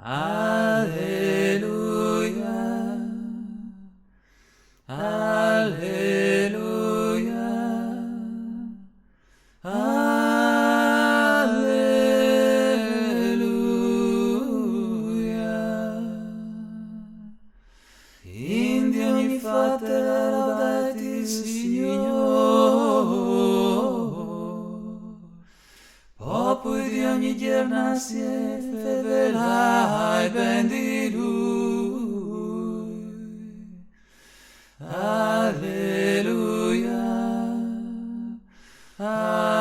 Alleluia, Alleluia, Alleluia. In di ogni fatta laudati il Signore, popolo di ogni gernasie fevelai ben di Lui. Alleluia, Alleluia.